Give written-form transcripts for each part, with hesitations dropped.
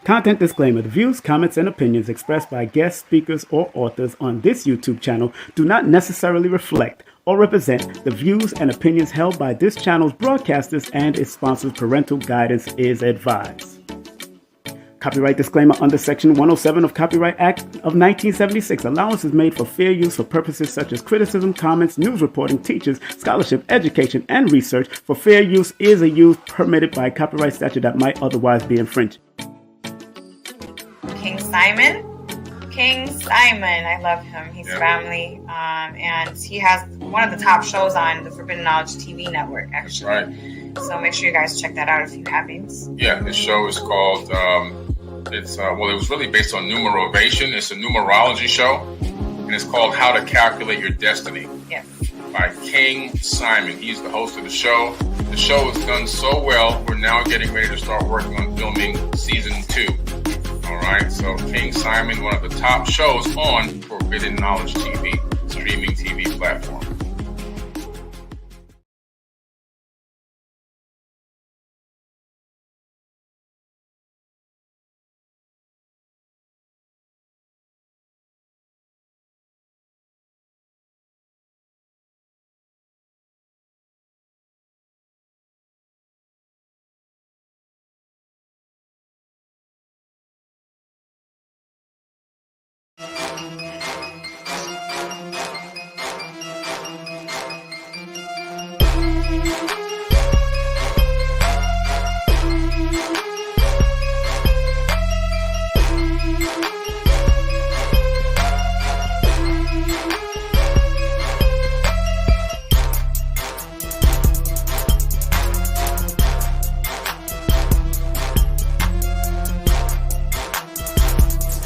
Content disclaimer. The views, comments, and opinions expressed by guest speakers or authors on this YouTube channel do not necessarily reflect or represent the views and opinions held by this channel's broadcasters and its sponsors. Parental guidance is advised. Copyright disclaimer under Section 107 of Copyright Act of 1976. Allowance is made for fair use for purposes such as criticism, comments, news reporting, teachers, scholarship, education, and research. For fair use is a use permitted by copyright statute that might otherwise be infringed. King Simon, I love him. He's family, and he has one of the top shows on the Forbidden Knowledge TV network, actually. That's right. So make sure you guys check that out if you haven't. Yeah, this show is called, it was really based on numerovation. It's a numerology show, and it's called How to Calculate Your Destiny. Yes. By King Simon. He's the host of the show. The show has done so well, we're now getting ready to start working on filming season 2. All right, so King Simon, one of the top shows on Forbidden Knowledge TV, streaming TV platform.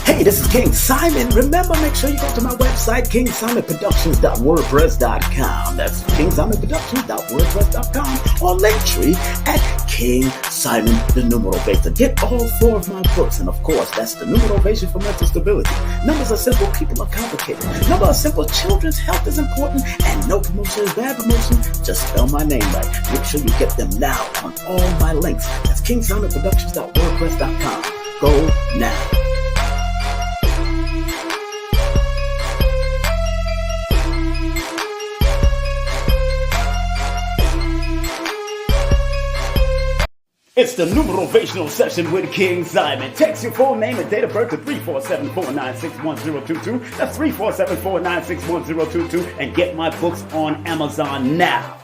Hey, this is King Simon. Remember, make sure you go to my website, kingsimonproductions.wordpress.com. That's kingsimonproductions.wordpress.com, or Linktree at King Simon the Numeral Baser. Get all 4 of my books, and of course, that's the Numerovation for Mental Stability. Numbers are simple, people are complicated. Numbers are simple, children's health is important, and no promotion is bad promotion. Just spell my name right. Make sure you get them now on all my links. That's kingsimonproductions.wordpress.com. Go now. It's the Numerovational Session with King Simon. Text your full name and date of birth to 347-496-1022. That's 347-496-1022. And get my books on Amazon now.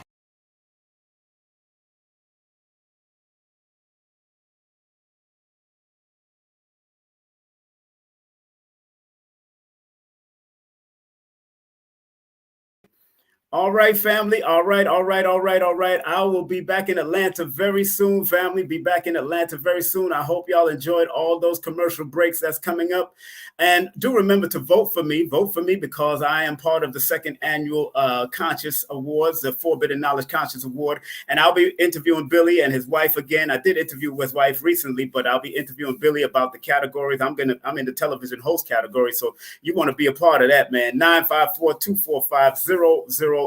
All right, family. All right. I will be back in Atlanta very soon, family. Be back in Atlanta very soon. I hope y'all enjoyed all those commercial breaks that's coming up. And do remember to vote for me. Vote for me because I am part of the 2nd annual Conscious Awards, the Forbidden Knowledge Conscious Award. And I'll be interviewing Billy and his wife again. I did interview his wife recently, but I'll be interviewing Billy about the categories. I'm in the television host category. So you want to be a part of that, man. 954-245-0086.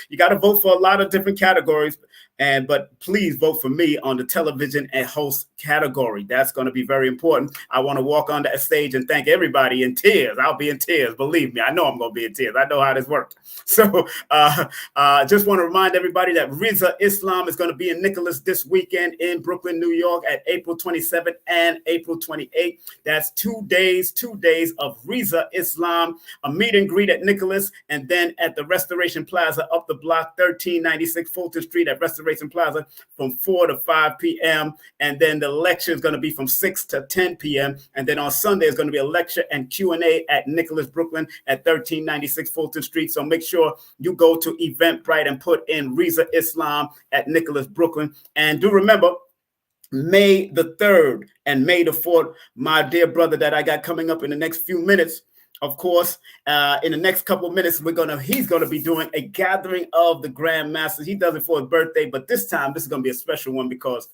You got to vote for a lot of different categories, but please vote for me on the television and host category. That's going to be very important. I want to walk on that stage and thank everybody in tears. I'll be in tears. Believe me, I know I'm going to be in tears. I know how this works. So just want to remind everybody that Riza Islam is going to be in Nicholas this weekend in Brooklyn, New York at April 27th and April 28th. That's 2 days of Riza Islam, a meet and greet at Nicholas, and then at the Restoration Plaza up the block, 1396 Fulton Street at Restoration Plaza from 4 to 5 p.m. And then the lecture is going to be from 6 to 10 p.m. And then on Sunday is going to be a lecture and Q&A at Nicholas, Brooklyn at 1396 Fulton Street. So make sure you go to Eventbrite and put in Riza Islam at Nicholas, Brooklyn. And do remember, May the 3rd and May the 4th, my dear brother that I got coming up in the next few minutes. Of course, in the next couple of minutes, he's gonna be doing a gathering of the Grandmasters. He does it for his birthday, but this time this is gonna be a special one because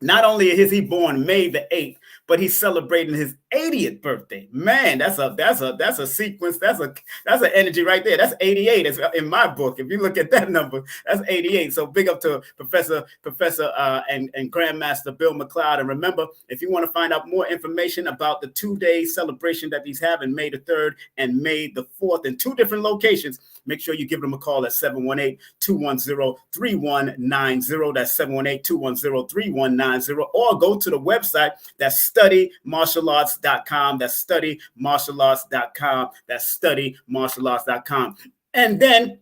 Not only is he born May the 8th, but he's celebrating his 80th birthday. Man, that's a sequence. That's an energy right there. That's 88. It's in my book. If you look at that number, that's 88. So big up to Professor and Grandmaster Bill McCloud. And remember, if you want to find out more information about the 2-day celebration that he's having May the 3rd and May the 4th in 2 different locations, make sure you give them a call at 718-210-3190. That's 718-210-3190. Or go to the website. That's studymartialarts.com. That's studymartialarts.com. That's studymartialarts.com. And then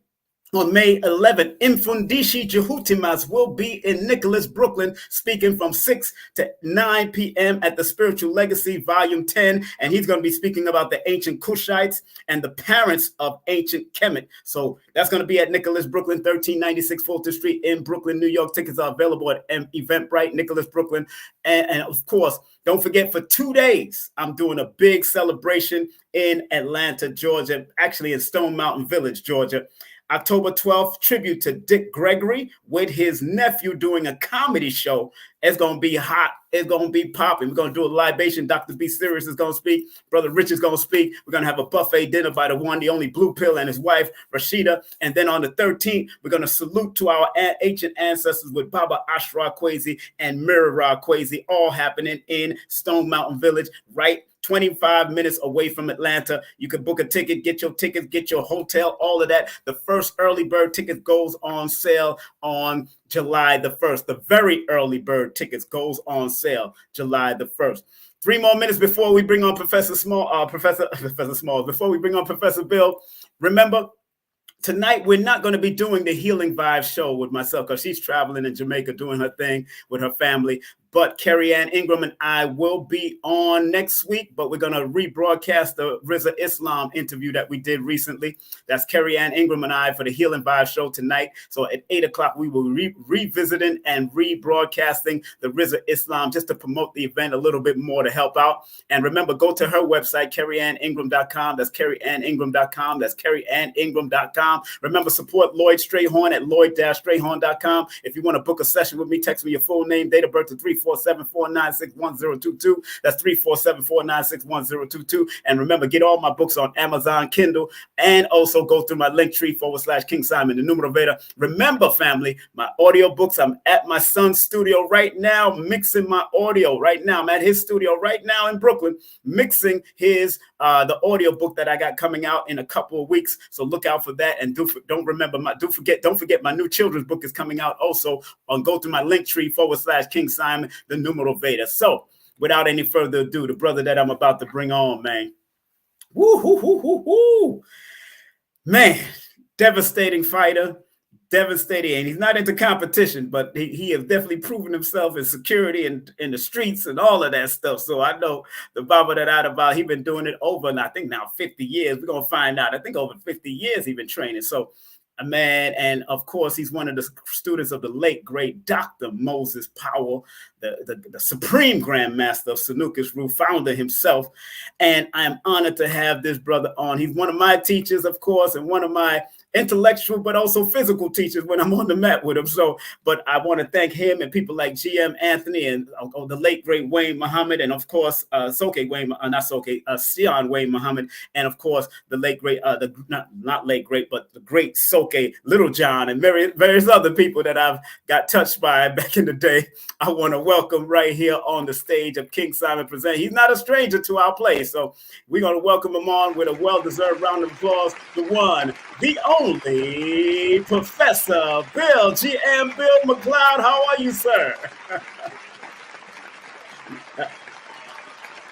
on May 11th, Mfundishi Jehutimas will be in Nicholas, Brooklyn, speaking from 6 to 9 p.m. at the Spiritual Legacy, Volume 10. And he's going to be speaking about the ancient Kushites and the parents of ancient Kemet. So that's going to be at Nicholas, Brooklyn, 1396 Fulton Street in Brooklyn, New York. Tickets are available at Eventbrite, Nicholas, Brooklyn. And of course, don't forget, for 2 days, I'm doing a big celebration in Atlanta, Georgia, actually in Stone Mountain Village, Georgia. October 12th, tribute to Dick Gregory with his nephew doing a comedy show. It's going to be hot. It's going to be popping. We're going to do a libation. Dr. B. Sirius is going to speak. Brother Rich is going to speak. We're going to have a buffet dinner by the one, the only Blue Pill and his wife, Rashida. And then on the 13th, we're going to salute to our ancient ancestors with Baba Ashra Kwesi and Mirara Kwesi, all happening in Stone Mountain Village, right 25 minutes away from Atlanta. You can book a ticket, get your tickets, get your hotel, all of that. The first early bird ticket goes on sale on July the 1st. The very early bird tickets goes on sale July the 1st. 3 more minutes before we bring on Professor Small, Professor Small, before we bring on Professor Bill. Remember, tonight, we're not going to be doing the Healing Vibes show with myself because she's traveling in Jamaica doing her thing with her family. But Carrie Ann Ingram and I will be on next week, but we're going to rebroadcast the Rizza Islam interview that we did recently. That's Carrie Ann Ingram and I for the Healing Vibes show tonight. So at 8 o'clock, we will be revisiting and rebroadcasting the Rizza Islam just to promote the event a little bit more to help out. And remember, go to her website, carrieanningram.com. That's carrieanningram.com. That's carrieanningram.com. Remember, support Lloyd Strayhorn at lloyd-strayhorn.com. If you want to book a session with me, text me your full name, date of birth to 347-496-1022. That's 347-496-1022. And remember, get all my books on Amazon Kindle and also go through my link.tree/King Simon, the Numero Veda. Remember, family, my audio books, I'm at my son's studio right now, mixing my audio right now. I'm at his studio right now in Brooklyn, mixing his the audio book that I got coming out in a couple of weeks. So look out for that. And don't forget my new children's book is coming out also on go through my link.tree/King Simon, the Numero Veda. So without any further ado, the brother that I'm about to bring on, man. Woo, hoo, hoo, hoo, hoo. Man, devastating fighter. Devastating, and he's not into competition, but he has definitely proven himself in security and in the streets and all of that stuff. So I know the Baba that out about, he's been doing it over, and I think now 50 years. We're gonna find out. I think over 50 years he's been training. So man, and of course he's one of the students of the late great Dr. Moses Powell, the supreme Grandmaster of Sanukas Rue, founder himself. And I am honored to have this brother on. He's one of my teachers, of course, and one of my intellectual but also physical teachers when I'm on the mat with him. So, but I want to thank him and people like GM Anthony and the late great Wayne Muhammad, and of course Sion Wayne Muhammad, and of course the late great not late great but the great Soke Little John and various other people that I've got touched by back in the day. I want to welcome right here on the stage of King Simon Present. He's not a stranger to our place, so we're going to welcome him on with a well-deserved round of applause. The one, the only Professor Bill, GM Bill McCloud. How are you, sir?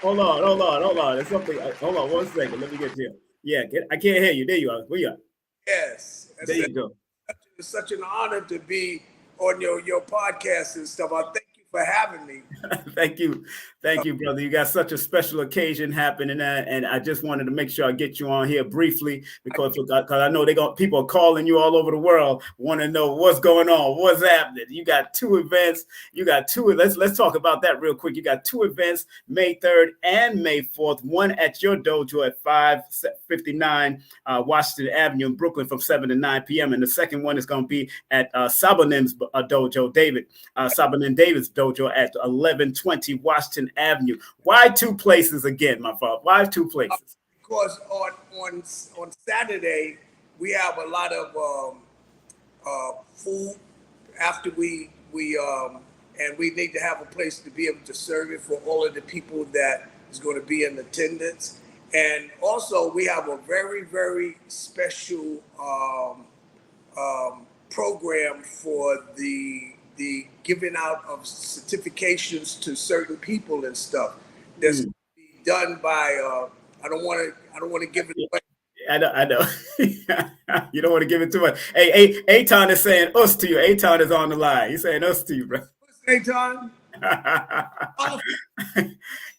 Hold on. There's something. Hold on 1 second. Let me get you. Yeah, I can't hear you. There you are. Where you are? Yes. There you go. It's such an honor to be on your podcast and stuff. I thank you for having me. Thank you, brother. You got such a special occasion happening, and I just wanted to make sure I get you on here briefly because I know people are calling you all over the world, want to know what's going on, what's happening. You got 2 events. Let's talk about that real quick. You got 2 events, May 3rd and May 4th. One at your dojo at 559 Washington Avenue in Brooklyn from 7 to 9 p.m. And the second one is going to be at Sabanim's dojo, Sabanim David's dojo. dojo at 1120 Washington Avenue. Why two places again, my father? Why two places? Because on Saturday we have a lot of food after we and we need to have a place to be able to serve it for all of the people that is going to be in attendance. And also we have a very, very special program for the giving out of certifications to certain people and stuff. That's done by I don't want to give it away. I know. You don't want to give it too much. Hey, Aton is saying us to you. Aton is on the line. He's saying us to you, bro. What's Aton?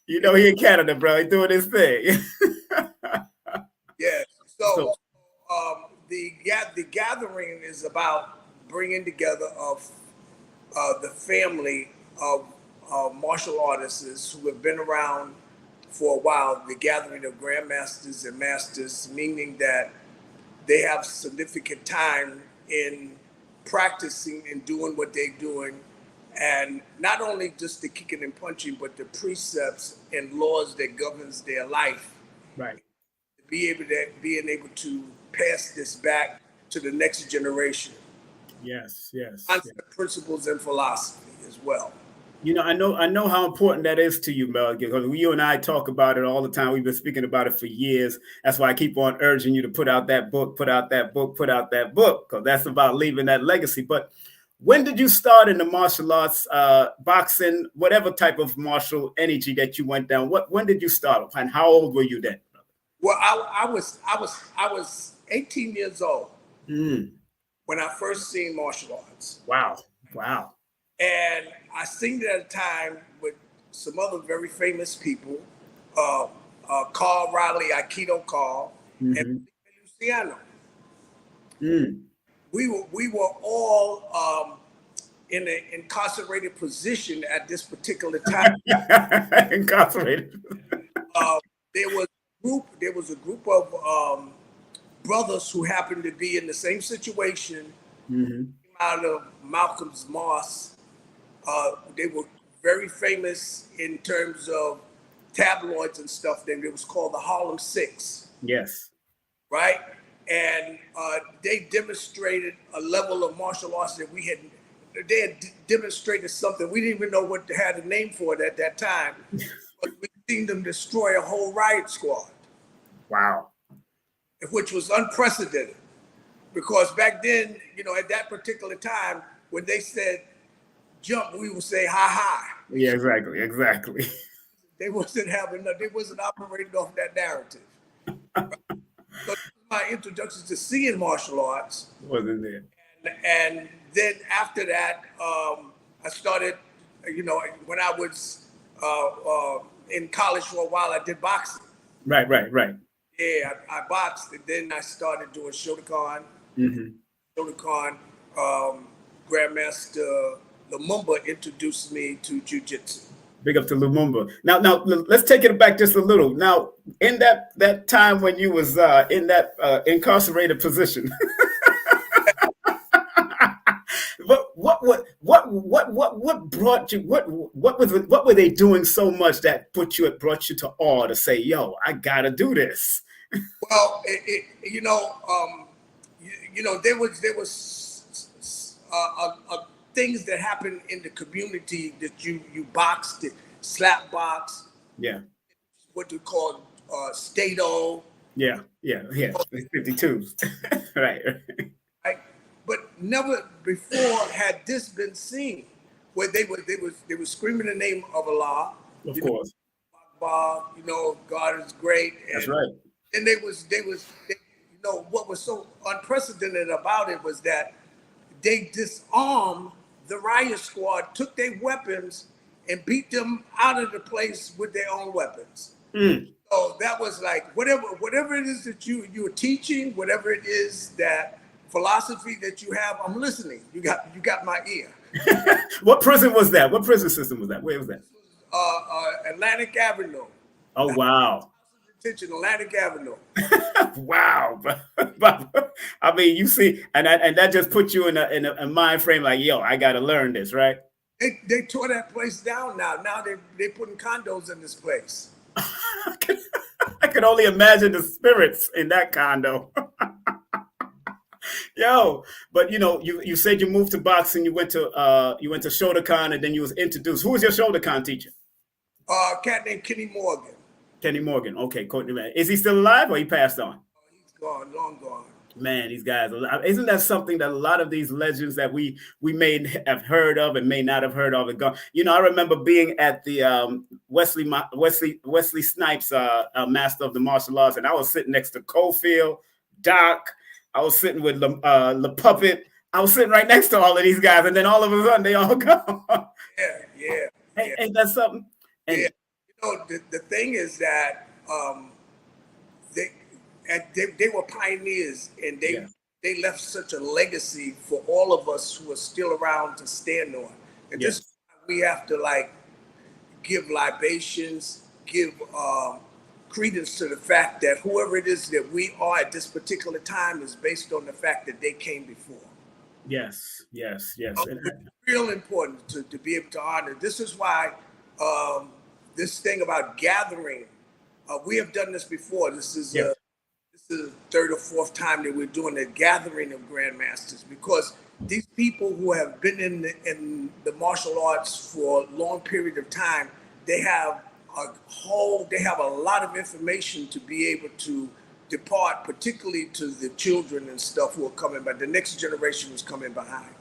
You know he in Canada, bro. He doing his thing. Yeah. So the gathering is about bringing together of the family of martial artists who have been around for a while, the gathering of grandmasters and masters, meaning that they have significant time in practicing and doing what they're doing, and not only just the kicking and punching, but the precepts and laws that governs their life. Right. Being able to pass this back to the next generation. Yes. Concept, principles, and philosophy as well. You know, I know how important that is to you, Mel, because you and I talk about it all the time. We've been speaking about it for years. That's why I keep on urging you to put out that book, because that's about leaving that legacy. But when did you start in the martial arts, boxing, whatever type of martial energy that you went down? When did you start, and how old were you then? Well, I was 18 years old when I first seen martial arts. Wow. And I seen it at a time with some other very famous people, Carl Riley, Aikido Carl, and Luciano. We were all in an incarcerated position at this particular time. Incarcerated. There was a group of brothers who happened to be in the same situation, out of Malcolm's Moss. They were very famous in terms of tabloids and stuff. Then it was called the Harlem Six. Yes. Right? And they demonstrated a level of martial arts that they had demonstrated something. We didn't even know what they had a name for it at that time. But we seen them destroy a whole riot squad. Wow. Which was unprecedented. Because back then, at that particular time, when they said jump, we would say ha ha. Yeah, exactly. They wasn't operating off that narrative. So this was my introduction to seeing martial arts. Wasn't there? And then after that, I started, when I was in college for a while, I did boxing. Right. Yeah, I boxed, and then I started doing Shotokan. Shotokan, Grandmaster Lumumba introduced me to jiu-jitsu. Big up to Lumumba. Now, let's take it back just a little. Now, in that time when you was in that incarcerated position, what brought you? What were they doing so much that brought you to awe to say, "Yo, I gotta do this"? Well, there was things that happened in the community that you boxed, slap box. Yeah. What we call Stato. Yeah. 52s. Right. But never before had this been seen, where they were screaming the name of Allah. Of course. God is great. That's right. And what was so unprecedented about it was that they disarmed the riot squad, took their weapons, and beat them out of the place with their own weapons. So that was like whatever it is that you're teaching, whatever it is that philosophy that you have, I'm listening. You got my ear. What prison was that? What prison system was that? Where was that? Atlantic Avenue. Oh wow. Atlantic Avenue. Wow. I mean, you see, and that just puts you in a mind frame like, yo, I got to learn this, right? They tore that place down now. Now they're putting condos in this place. I can only imagine the spirits in that condo. Yo, but you said you moved to boxing. You went to Shotokan, and then you was introduced. Who was your Shotokan teacher? A cat named Kenny Morgan. Kenny Morgan. Okay, cool. Is he still alive or he passed on? He's gone, long gone. Man, these guys, isn't that something that a lot of these legends that we may have heard of and may not have heard of? I remember being at the Wesley Snipes Master of the Martial Arts, and I was sitting next to Cofield, Doc. I was sitting with Le Puppet. I was sitting right next to all of these guys, and then all of a sudden they all gone. Yeah. Ain't that something? And, yeah. The thing is that they were pioneers, and they left such a legacy for all of us who are still around to stand on. And this is why we have to give libations, give credence to the fact that whoever it is that we are at this particular time is based on the fact that they came before. Yes. It's real important to be able to honor. This is why this thing about gathering, we have done this before. This is the third or fourth time that we're doing a gathering of Grandmasters, because these people who have been in the martial arts for a long period of time, they have a lot of information to be able to depart, particularly to the children and stuff who are coming, but the next generation is coming behind.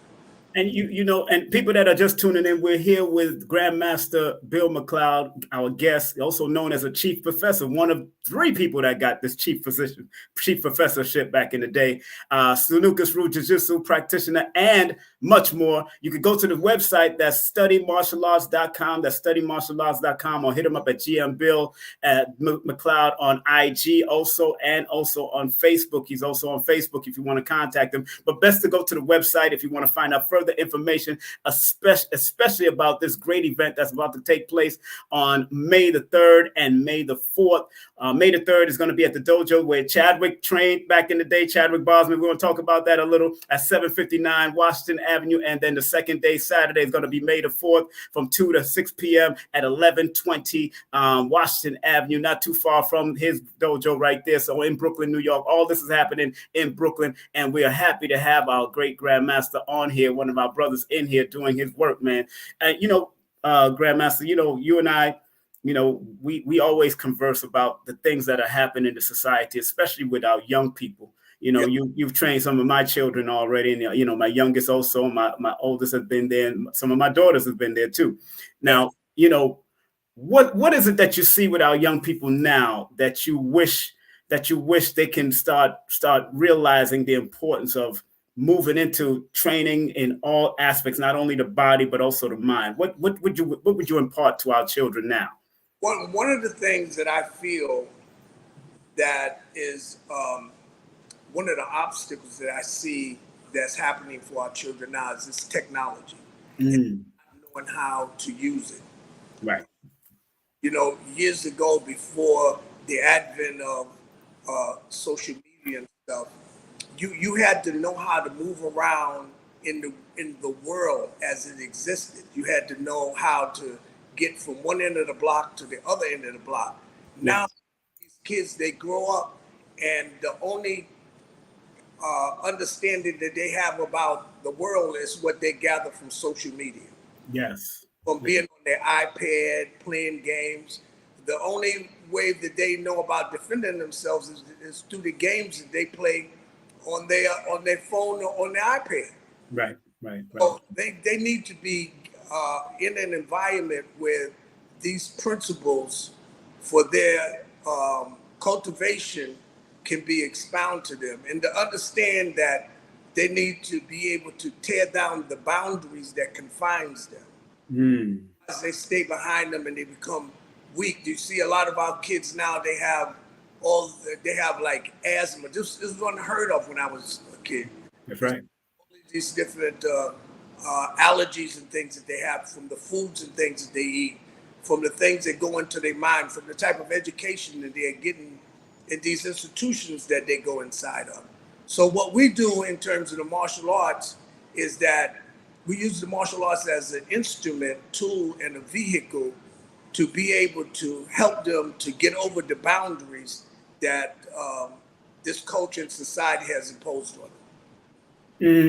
And and people that are just tuning in, we're here with Grandmaster Bill McCloud, our guest, also known as a chief professor, one of 3 people that got this chief professorship back in the day, Snookus Roo Jiu-Jitsu practitioner, and much more. You can go to the website, that's studymartialarts.com, that's studymartialarts.com, or hit him up at GM Bill at McCloud on IG also, and also on Facebook. He's also on Facebook if you want to contact him, but best to go to the website if you want to find out further information, especially about this great event that's about to take place on May the 3rd and May the 4th. May the 3rd is going to be at the dojo where Chadwick trained back in the day, Chadwick Bosman. We're going to talk about that a little, at 759 Washington Avenue. And then the second day, Saturday, is going to be May the 4th from 2 to 6 p.m. at 1120 Washington Avenue, not too far from his dojo right there. So in Brooklyn, New York, all this is happening in Brooklyn. And we are happy to have our great Grandmaster on here, one of our brothers in here doing his work, man. And, Grandmaster, you and I, we always converse about the things that are happening in the society, especially with our young people. You've trained some of my children already, and my youngest also, my oldest has been there, and some of my daughters have been there too. Now, what is it that you see with our young people now that you wish they can start realizing the importance of moving into training in all aspects, not only the body but also the mind? What would you impart to our children now? One of the things that I feel that is one of the obstacles that I see that's happening for our children now is this technology, and knowing how to use it. Right. Years ago, before the advent of social media and stuff, you had to know how to move around in the world as it existed. You had to know how to get from one end of the block to the other end of the block. Now, these kids, they grow up, and the only understanding that they have about the world is what they gather from social media. Yes. From being on their iPad, playing games. The only way that they know about defending themselves is through the games that they play on their phone or on their iPad. Right. So they need to be in an environment where these principles for their cultivation can be expounded to them, and to understand that they need to be able to tear down the boundaries that confines them. As they stay behind them and they become weak. You see a lot of our kids now, they have like asthma. This was unheard of when I was a kid. That's right. These different allergies and things that they have from the foods and things that they eat, from the things that go into their mind, from the type of education that they're getting in these institutions that they go inside of. So what we do in terms of the martial arts is that we use the martial arts as an instrument, tool, and a vehicle to be able to help them to get over the boundaries that this culture and society has imposed on them.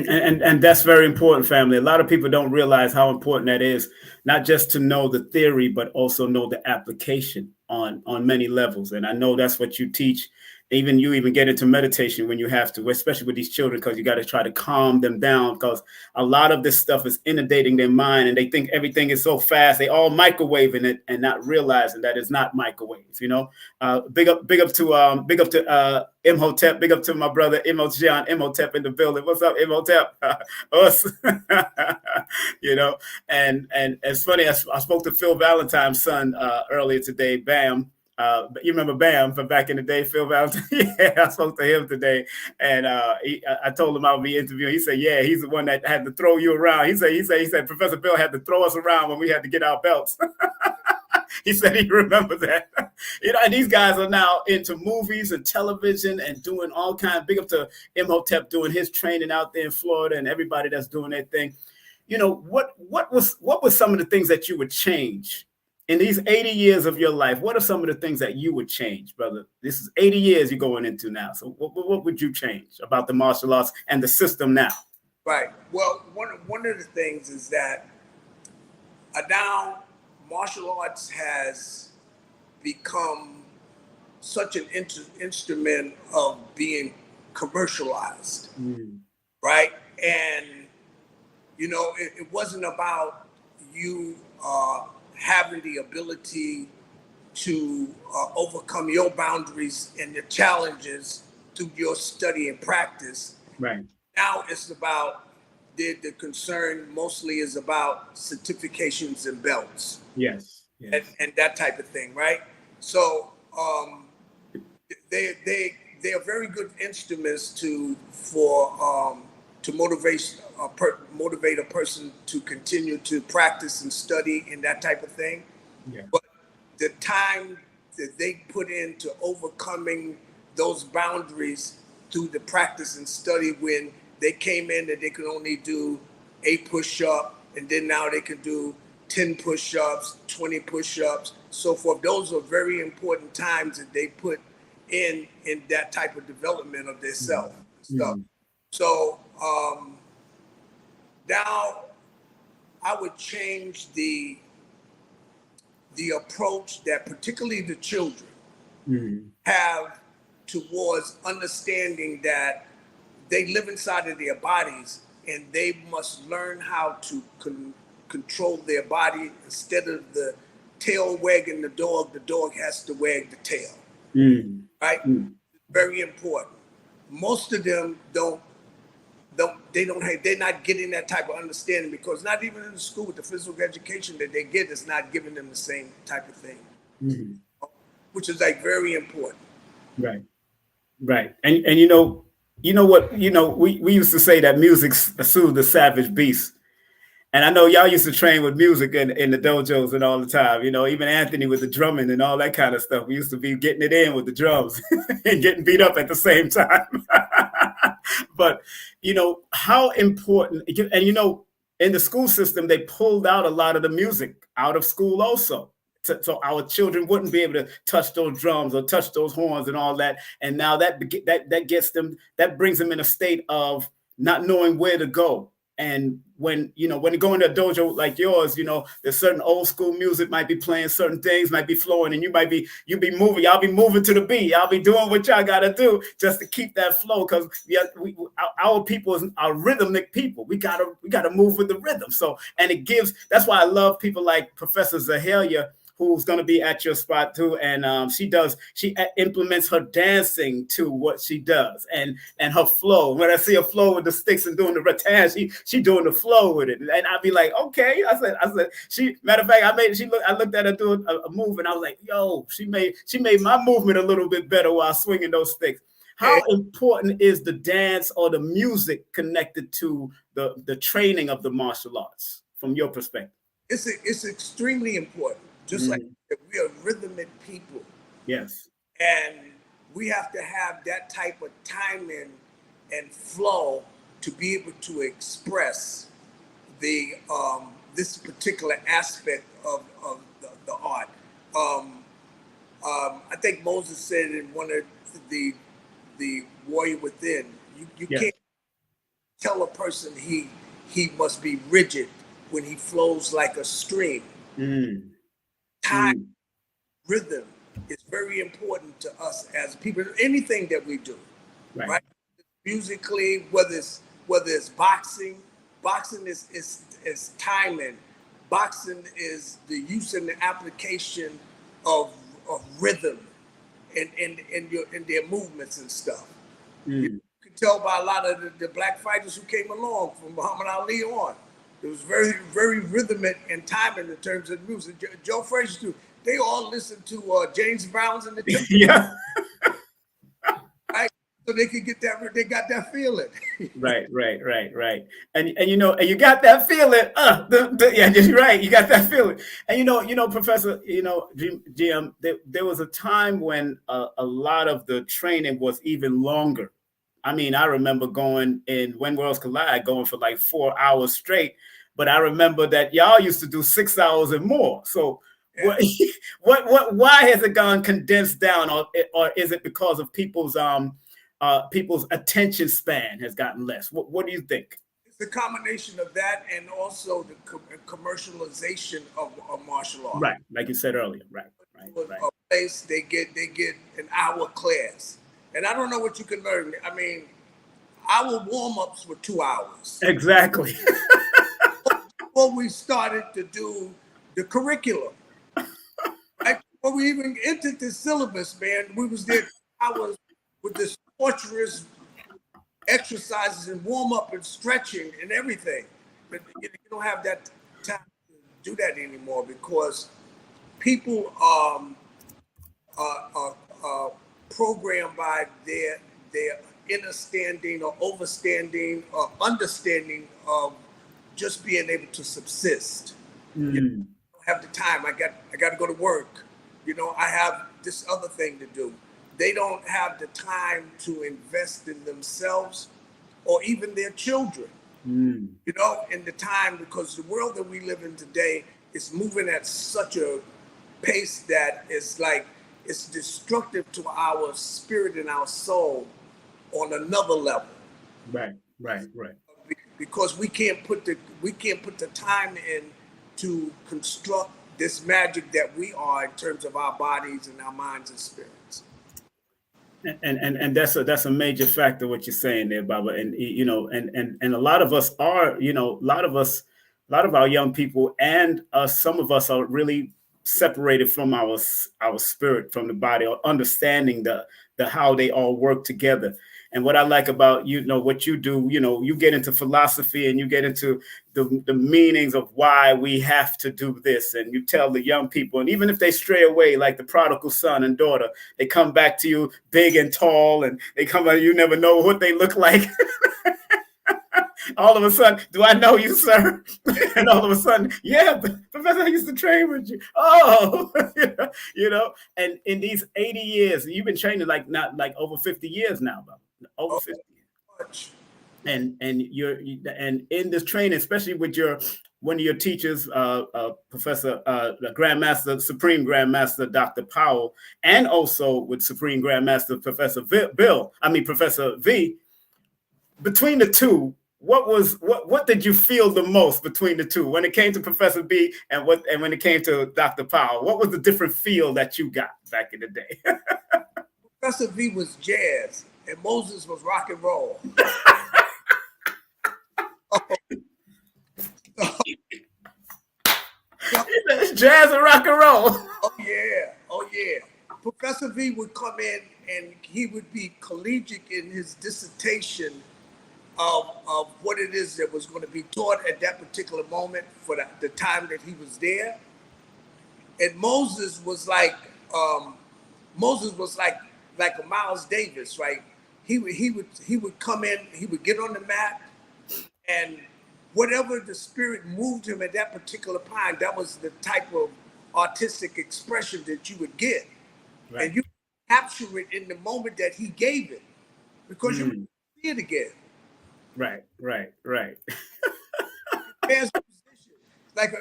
And that's very important, family. A lot of people don't realize how important that is, not just to know the theory, but also know the application on many levels. And I know that's what you teach. Even you even get into meditation when you have to, especially with these children, because you got to try to calm them down, because a lot of this stuff is inundating their mind and they think everything is so fast. They all microwaving it and not realizing that it's not microwaves, you know. Big up to Imhotep. Big up to my brother Imhotep in the building. What's up, Imhotep? Us. You know, and it's funny, I spoke to Phil Valentine's son earlier today, Bam. You remember Bam from back in the day, Phil Valentine? Yeah, I spoke to him today, and I told him I'll be interviewing. He said, "Yeah, he's the one that had to throw you around." He said Professor Bill had to throw us around when we had to get our belts. He said he remembers that. You know, and these guys are now into movies and television and doing all kinds. Big up to Imhotep doing his training out there in Florida, and everybody that's doing their thing. You know, what was some of the things that you would change? In these 80 years of your life, what are some of the things that you would change, brother? This is 80 years you're going into now. So what would you change about the martial arts and the system now? Right. Well, one of the things is that now martial arts has become such an instrument of being commercialized, right? And, you know, it wasn't about you having the ability to overcome your boundaries and the challenges through your study and practice. Right. Now it's about, the concern mostly is about certifications and belts. Yes. And that type of thing, right? So they are very good instruments to motivate a person to continue to practice and study and that type of thing. Yeah. But the time that they put into overcoming those boundaries through the practice and study, when they came in that they could only do 8 push-ups, and then now they can do 10 push-ups, 20 push-ups, so forth. Those are very important times that they put in that type of development of their self stuff. So now I would change the approach that particularly the children have towards understanding that they live inside of their bodies and they must learn how to control their body. Instead of the tail wagging the dog has to wag the tail. Right? Very important. Most of them they're not getting that type of understanding, because not even in the school with the physical education that they get is not giving them the same type of thing, which is like very important. Right. And you know what, we used to say that music soothes the savage beast. And I know y'all used to train with music in the dojos and all the time, you know, even Anthony with the drumming and all that kind of stuff. We used to be getting it in with the drums and getting beat up at the same time. But, you know, how important, and, you know, in the school system, they pulled out a lot of the music out of school also. So our children wouldn't be able to touch those drums or touch those horns and all that. And now that gets them, that brings them in a state of not knowing where to go. And when you go into a dojo like yours, you know, there's certain old school music might be playing, certain things might be flowing, and you be moving. Y'all be moving to the beat. Y'all be doing what y'all got to do just to keep that flow, because our people are rhythmic people. We gotta move with the rhythm. So, and that's why I love people like Professor Zahalia, who's going to be at your spot too. And she implements her dancing to what she does, and her flow. When I see her flow with the sticks and doing the rattan, she doing the flow with it. And I'd be like, okay. I said, matter of fact, I looked at her doing a move, and I was like, yo, she made my movement a little bit better while swinging those sticks. How important is the dance or the music connected to the training of the martial arts from your perspective? It's extremely important. Just like we are rhythmic people. Yes. And we have to have that type of timing and flow to be able to express this particular aspect of the art. I think Moses said in one of the Warrior Within, you can't tell a person he must be rigid when he flows like a stream. Time, rhythm is very important to us as people. Anything that we do, right? Musically, whether it's boxing is timing. Boxing is the use and the application of rhythm in their movements and stuff. You can tell by a lot of the black fighters who came along from Muhammad Ali on. It was very, very rhythmic and timing in terms of music. Joe Frazier too. They all listened to James Brown's and the Yeah. Right? So they could get that. They got that feeling. Right. And you got that feeling. Yeah, you're right. You got that feeling. And Professor, GM, there was a time when a lot of the training was even longer. I mean, I remember going in When Worlds Collide, going for like 4 hours straight. But I remember that y'all used to do 6 hours and more. So why has it gone condensed down, or is it because of people's attention span has gotten less? What do you think? It's a combination of that and also the commercialization of martial art. Right, like you said earlier. Right. A place they get an hour class, and I don't know what you can learn. I mean, our warm-ups were 2 hours. Exactly. Before we started to do the curriculum, right? Before we even entered the syllabus, man, we was there 2 hours with this torturous exercises and warm-up and stretching and everything. But you don't have that time to do that anymore because people are programmed by their understanding or overstanding or understanding of just being able to subsist. You don't have the time. I got to go to work. I have this other thing to do. They don't have the time to invest in themselves or even their children. In the time, because the world that we live in today is moving at such a pace that it's destructive to our spirit and our soul on another level. Right. Because we can't put the time in to construct this magic that we are in terms of our bodies and our minds and spirits. And that's a major factor what you're saying there, Baba. And and a lot of us are, a lot of our young people and some of us are really separated from our spirit from the body, or understanding the how they all work together. And what I like about what you do, you get into philosophy and you get into the meanings of why we have to do this, and you tell the young people, and even if they stray away, like the prodigal son and daughter, they come back to you big and tall, and they come out, you never know what they look like. All of a sudden, do I know you, sir? And all of a sudden, yeah, Professor, I used to train with you. Oh, and in these 80 years, you've been training like over 50 years now, Baba. Over 50 years. And in this training, especially with one of your teachers, Professor Grandmaster, Supreme Grandmaster Dr. Powell, and also with Supreme Grandmaster Professor V. Between the two, what did you feel the most between the two when it came to Professor B and when it came to Dr. Powell? What was the different feel that you got back in the day? Professor V was jazz and Moses was rock and roll. Jazz and rock and roll. Oh yeah. Professor V would come in and he would be collegiate in his dissertation of what it is that was going to be taught at that particular moment for the time that he was there. And Moses was like a Miles Davis, right? He would come in, he would get on the mat, and whatever the spirit moved him at that particular time, that was the type of artistic expression that you would get. Right. And you capture it in the moment that he gave it, because you see it again. Right. As a musician, like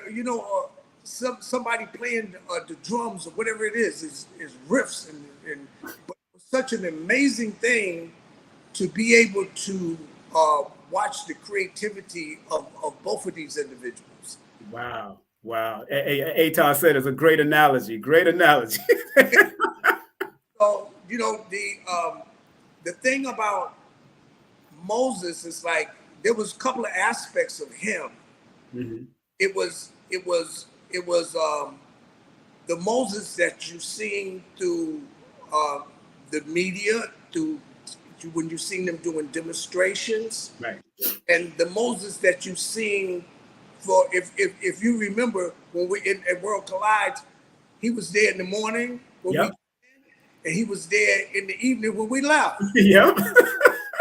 somebody playing the drums or whatever it is riffs and but such an amazing thing to be able to watch the creativity of both of these individuals. Wow. Wow. Aton said it's a great analogy. Great analogy. So, the thing about Moses is like there was a couple of aspects of him. Mm-hmm. It was the Moses that you seen through the media, through when you seen them doing demonstrations, right? And the Moses that you seen for if you remember when we at World Collides, he was there in the morning when we, and he was there in the evening when we left. Yep. We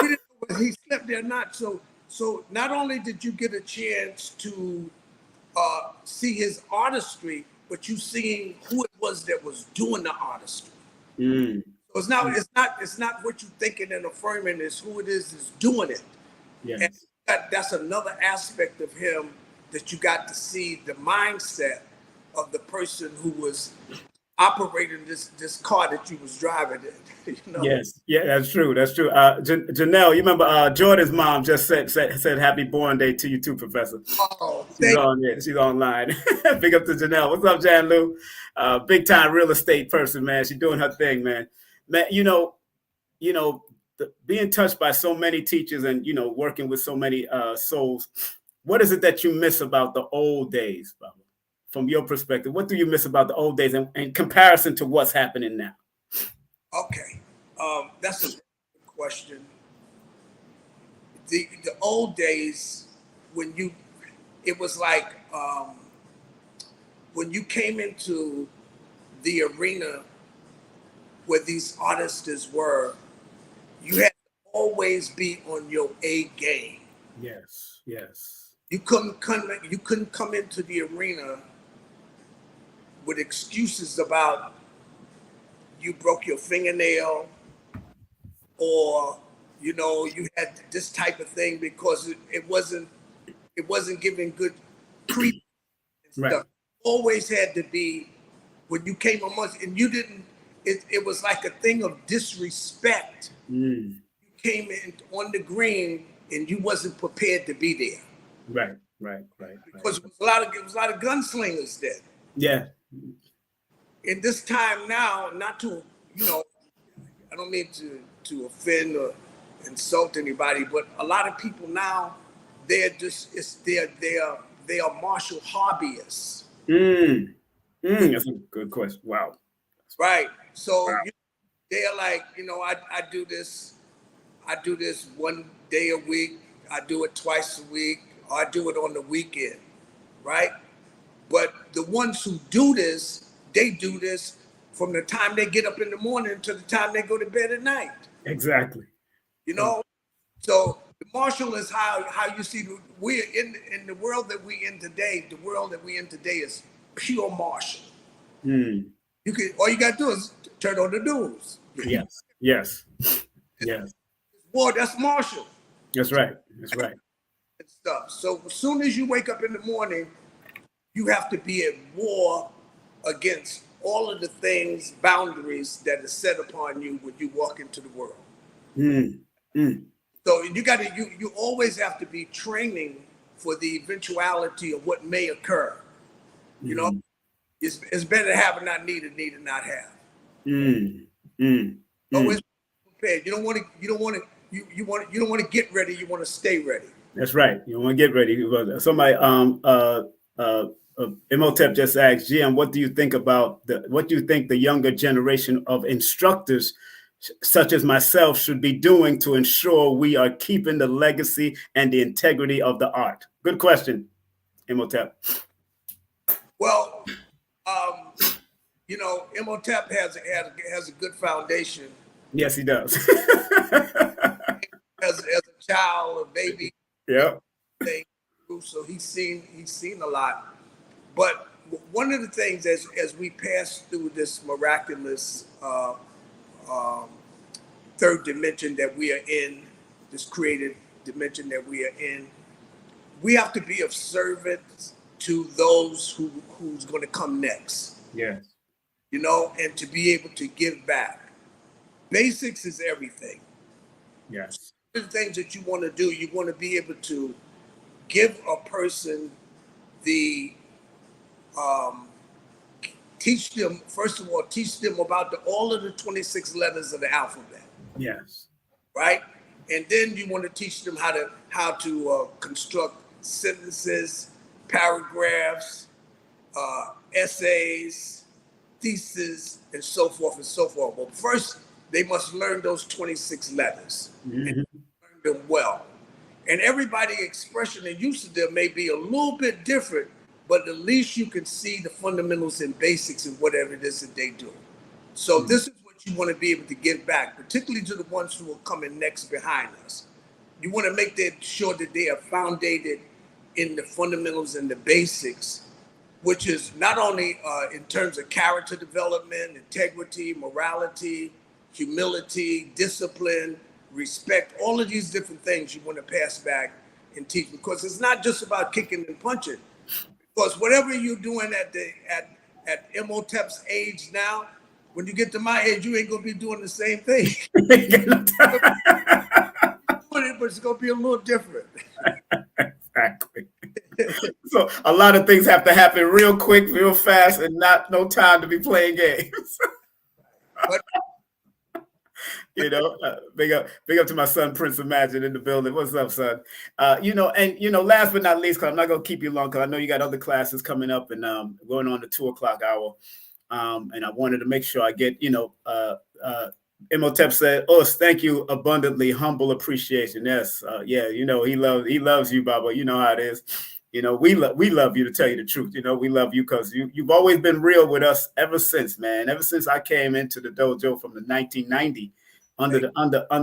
didn't know whether he slept there or not. So not only did you get a chance to see his artistry, but you seeing who it was that was doing the artistry. Mm. So it's not what you thinking and affirming, it's who it is doing it. Yes. And that's another aspect of him that you got to see the mindset of the person who was operating this car that you was driving in. Yes, yeah, that's true. That's true. Janelle, you remember Jordan's mom just said happy born day to you too, Professor. Oh, she's online. Big up to Janelle. What's up, Jan Lou? Big time real estate person, man. She's doing her thing, man. Man, being touched by so many teachers and working with so many souls. What is it that you miss about the old days, Baba? From your perspective, what do you miss about the old days in comparison to what's happening now? Okay, that's a good question. The old days, it was like when you came into the arena where these artists were, you had to always be on your A game. Yes, yes. You couldn't come into the arena with excuses about you broke your fingernail or you had this type of thing because it wasn't giving good credence and stuff. Always had to be when you came amongst, and you didn't. It was like a thing of disrespect. Mm. You came in on the green and you wasn't prepared to be there. Right. Because it was a lot of gunslingers there. Yeah. In this time now, not to, I don't mean to offend or insult anybody, but a lot of people now, they are martial hobbyists. That's a good question. Wow. Right. So they're like, I do this 1 day a week, I do it twice a week, or I do it on the weekend, right? But the ones who do this, they do this from the time they get up in the morning to the time they go to bed at night. Exactly. So the martial is how you see we're in the world that we in today. The world that we in today is pure martial. Mm. All you gotta do is turn on the news. Yes. War, that's martial. That's right. And stuff. So as soon as you wake up in the morning, you have to be at war against all of the things, boundaries that are set upon you when you walk into the world. So you always have to be training for the eventuality of what may occur. It's better to have and not need and not have. Always prepared. You don't want to get ready. You want to stay ready. That's right. You want to get ready. Somebody Imhotep just asked, Jim, what do you think the younger generation of instructors such as myself should be doing to ensure we are keeping the legacy and the integrity of the art? Good question, Imhotep. Well, Imhotep has a good foundation. Yes, he does. as a child, a baby. Yeah. So he's seen a lot. But one of the things as we pass through this miraculous third dimension that we are in, this created dimension that we are in, we have to be of service to those who's going to come next. Yes. You know, and to be able to give back. Basics is everything. Yes. The things that you want to do, you want to be able to give a person the teach them, first of all, teach them about all of the 26 letters of the alphabet. Yes. Right? And then you want to teach them how to construct sentences, paragraphs, essays, theses, and so forth and so forth. But first, they must learn those 26 letters and learn them well. And everybody's expression and use of them may be a little bit different, but at least you can see the fundamentals and basics in whatever it is that they do. So this is what you want to be able to give back, particularly to the ones who are coming next behind us. You want to make sure that they are founded in the fundamentals and the basics, which is not only in terms of character development, integrity, morality, humility, discipline, respect, all of these different things you want to pass back and teach, because it's not just about kicking and punching. Because whatever you're doing at Imhotep's age now, when you get to my age, you ain't gonna be doing the same thing. But it's gonna be a little different. Exactly. So a lot of things have to happen real quick, real fast, and no time to be playing games. But, you know, big up to my son Prince Imagine in the building. What's up, son? Last but not least, because I'm not gonna keep you long, because I know you got other classes coming up and going on the 2:00 hour. And I wanted to make sure I get, Imhotep said, thank you abundantly, humble appreciation. Yes. He loves you, Baba. You know how it is. We love you, to tell you the truth. We love you because you've always been real with us ever since, man. Ever since I came into the dojo from the 1990 under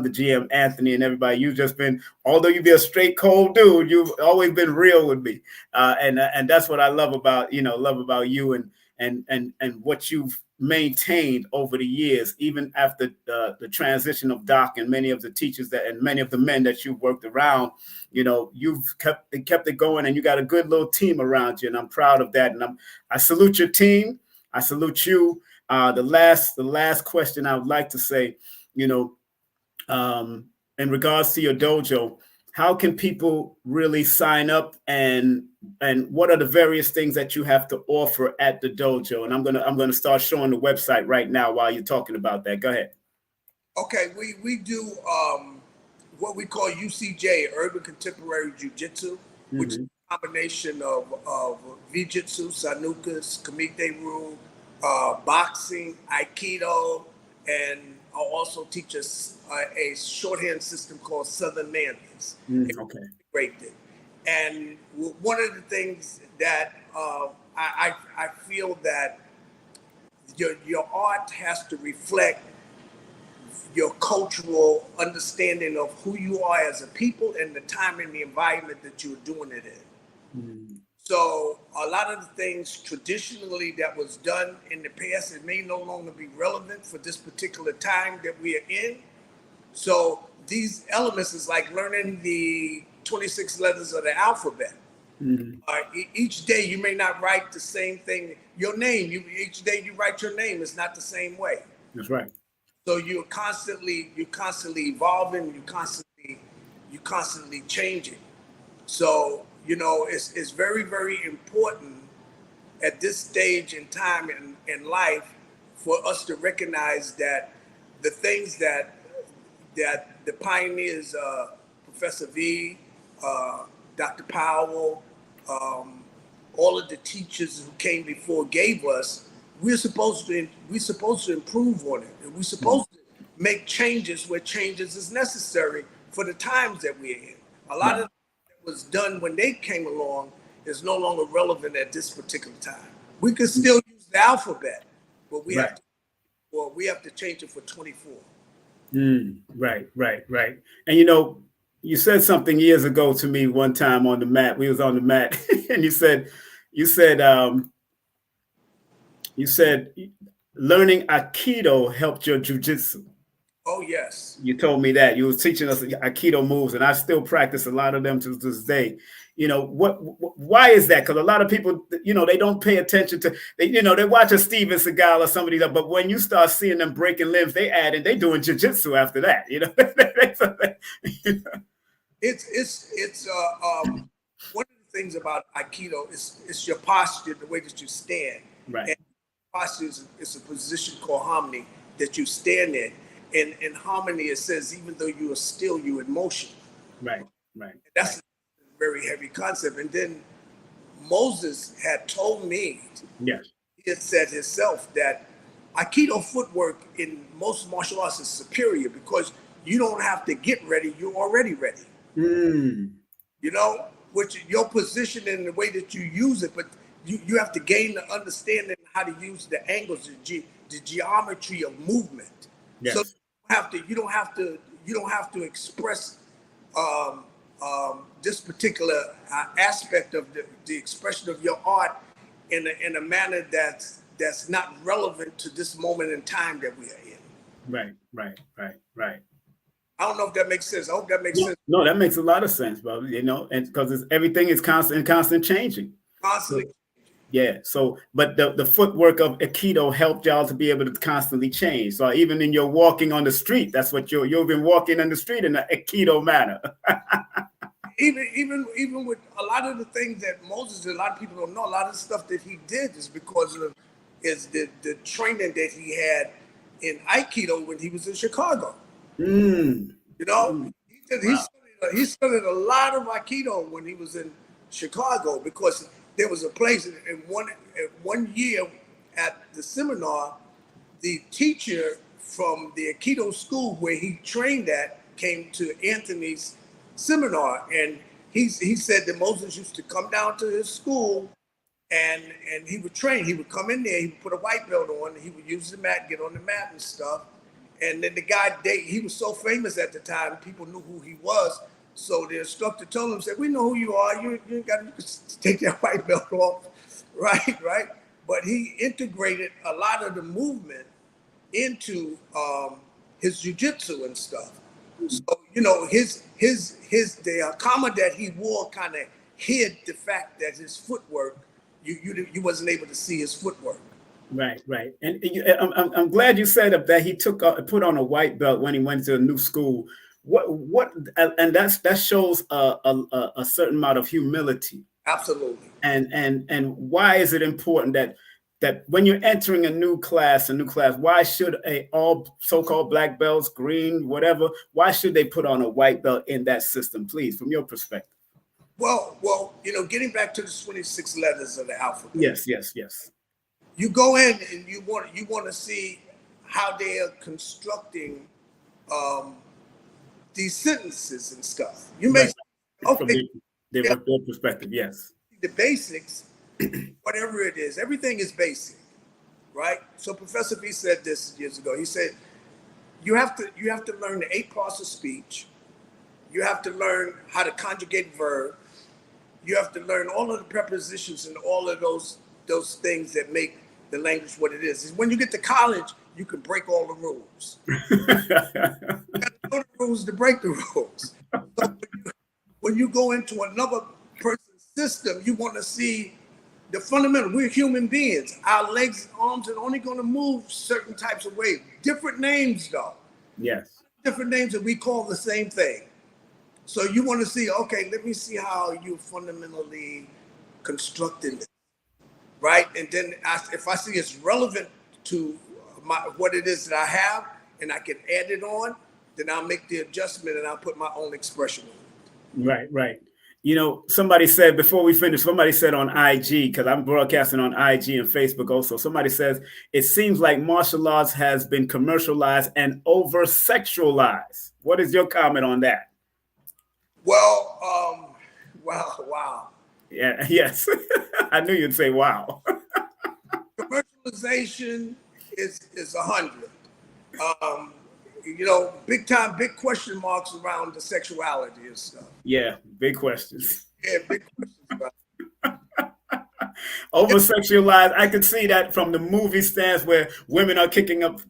GM Anthony and everybody, you've just been, although you be a straight cold dude, you've always been real with me. And that's what I love about you and what you've maintained over the years, even after the transition of Doc and many of the teachers and many of the men that you've worked around. You've kept it going, and you got a good little team around you, and I'm proud of that. And I salute your team. I salute you. The last question I would like to say, in regards to your dojo, how can people really sign up, and what are the various things that you have to offer at the dojo? And I'm gonna start showing the website right now while you're talking about that. Go ahead. Okay, we do what we call UCJ, Urban Contemporary Jiu-Jitsu, which is a combination of Vijitsu, Sanukas, Kumite-Ryu, boxing, Aikido, and I'll also teach us a shorthand system called Southern Mandates. Okay. Great thing. And one of the things that I feel that your art has to reflect your cultural understanding of who you are as a people and the time and the environment that you're doing it in. So a lot of the things traditionally that was done in the past, it may no longer be relevant for this particular time that we are in. So these elements is like learning the 26 letters of the alphabet. Each day you may not write the same thing. Your name, each day you write your name is not the same way. That's right. So you're constantly evolving. You're constantly changing. So it's very, very important at this stage in time in life for us to recognize that the things that the pioneers, Professor V, Dr. Powell, all of the teachers who came before gave us, we're supposed to improve on it, and we're supposed to make changes where changes is necessary for the times that we're in. A lot of that was done when they came along is no longer relevant at this particular time. We can still use the alphabet, but we have to change it for 24. Right. And you said something years ago to me one time on the mat. We was on the mat, and you said learning Aikido helped your jiu-jitsu. Oh, yes. You told me that. You were teaching us Aikido moves, and I still practice a lot of them to this day. why is that? Because a lot of people, they don't pay attention to, they watch a Steven Seagal or somebody that, but when you start seeing them breaking limbs, they add and they doing jiu-jitsu after that. It's one of the things about Aikido is it's your posture, the way that you stand. Right. And posture is a position called harmony that you stand in. And in harmony, it says, even though you are still, you in motion. Right, right. And that's a very heavy concept. And then Moses had told me, yes, he had said himself that Aikido footwork in most martial arts is superior because you don't have to get ready, you're already ready. Which your position and the way that you use it, but you have to gain the understanding how to use the angles, the geometry of movement. Yes. So you don't have to express this particular aspect of the expression of your art in a manner that's not relevant to this moment in time that we are in. Right. I don't know if that makes sense. I hope that makes sense. No, that makes a lot of sense, brother. And because everything is constant changing. Constantly. Yeah. So, but the footwork of Aikido helped y'all to be able to constantly change. So even in your walking on the street, that's what you've been walking on the street in an Aikido manner. even with a lot of the things that Moses did, a lot of people don't know. A lot of the stuff that he did is because of the training that he had in Aikido when he was in Chicago. He studied a lot of Aikido when he was in Chicago because there was a place in one year at the seminar, the teacher from the Aikido school where he trained at came to Anthony's seminar, and he said that Moses used to come down to his school and he would train. He would come in there, he would put a white belt on, he would use the mat, get on the mat and stuff. And then the guy, he was so famous at the time, people knew who he was. So the instructor told him, said, we know who you are. You ain't got to take that white belt off, right? But he integrated a lot of the movement into his jiu-jitsu and stuff. So, the akama that he wore kind of hid the fact that his footwork, you wasn't able to see his footwork. Right. And I'm glad you said that he put on a white belt when he went to a new school. And that shows a certain amount of humility. Absolutely. And why is it important that when you're entering a new class, why should all so-called black belts, green, whatever, why should they put on a white belt in that system, please, from your perspective? Well, getting back to the 26 letters of the alphabet. Yes. You go in and you want to see how they are constructing these sentences and stuff. You may say, okay, from their perspective, yes. The basics, whatever it is, everything is basic, right? So Professor B said this years ago. He said, you have to learn the 8 parts of speech. You have to learn how to conjugate verb. You have to learn all of the prepositions and all of those things that make the language what it is. When you get to college, you can break all the rules. You got to know the rules to break the rules. So when you go into another person's system, you want to see the fundamental. We're human beings. Our legs and arms are only going to move certain types of ways. Different names, though. Yes. Different names that we call the same thing. So you want to see, okay, let me see how you fundamentally constructed it, right? And then if I see it's relevant to what it is that I have and I can add it on, then I'll make the adjustment and I'll put my own expression on it. Right. Somebody said before we finish, somebody said on IG, because I'm broadcasting on IG and Facebook also, somebody says, it seems like martial arts has been commercialized and over-sexualized. What is your comment on that? Well, wow. Yeah, yes. I knew you'd say wow. Commercialization is 100. Big question marks around the sexuality and stuff. Yeah, big questions. Yeah, big questions about it. Over sexualized. I could see that from the movie stance where women are beating up